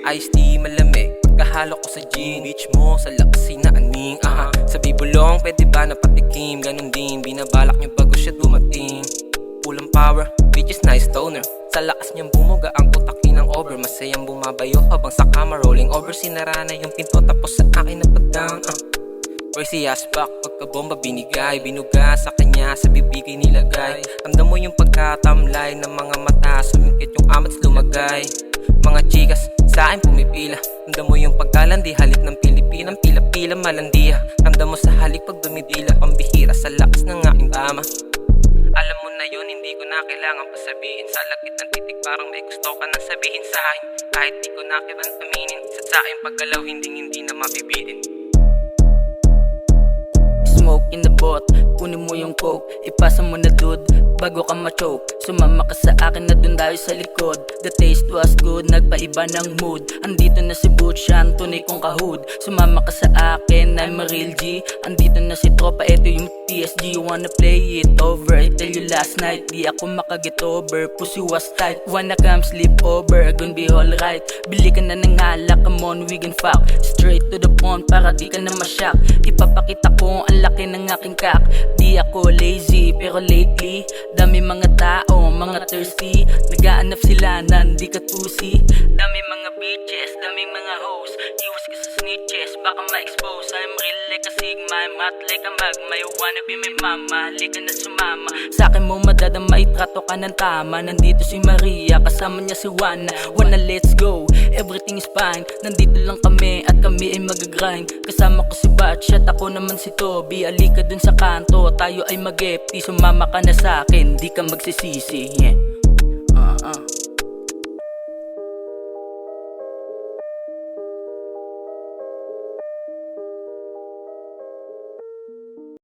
iced tea malamig pagkahalo ko sa gin. Beach mo sa laksi na aning Sa bibulong pwede ba napatikim? Ganun din binabalak niya bago siya dumating. Full ng power, bitch is nice stoner. Sa lakas niyang bumuga ang utak ng over. Masayang bumabayo habang sa kama rolling over. Sinara na yung pinto tapos sa akin napadang Crazy as fuck, pagkabomba binigay. Binuga sa kanya, sa bibigay nilagay. Ramdam mo yung pagkatamlay ng mga mata. Sumikit yung amats lumagay. Mga chikas sa akin pumipila. Ramdam mo yung pagkalandi, halik ng Pilipinang pila-pila malandiya. Ramdam mo sa halik pag dumidila. Pambihira sa lakas ng aking tama. Alam mo na yun, hindi ko na kailangan pasabihin. Sa lagkit ng titik parang may gusto ka nang sabihin sa akin. Kahit di ko na kailan aminin. Sa akin paggalaw hindi na mabibitin. Smoke in the bot, kunin mo yung coke, ipasa mo na dude, bago ka ma-choke. Sumama ka sa akin na dun tayo sa likod. The taste was good, nagpaiba ng mood. Andito na si Butch, ang tunay kong kahood. Sumama ka sa akin, I'm a real G. Andito na si Tropa, eto yung PSG. You wanna play it over, I tell you last night di ako makaget over, pussy was tight. Wanna come sleep over, gonna be alright. Bili ka na ng alak, come on we can fuck. Straight to the point para di ka na masyak. Ipapakita ko ang laki ng aking kak. Di ako lazy pero lately dami mga tao, mga thirsty. Nagaanap sila na hindi ka tusi. Dami mga bitches, dami mga hoes. Iwas ka sa snitches, baka ma-expose. I'm real like a sigma, I'm hot like a magma. You wanna be my mama, halika na sumama. Sa akin mo madadama, itrato ka ng tama. Nandito si Maria, kasama niya si Juana. Wanna let's go, everything is fine. Nandito lang kami at kami ay mag-grind. Kasama ko si Batch at ako naman si Toby. Alika dun sa kanto, tayo ay mag-FT. Sumama ka na sa akin, di ka magsisisi, yeah.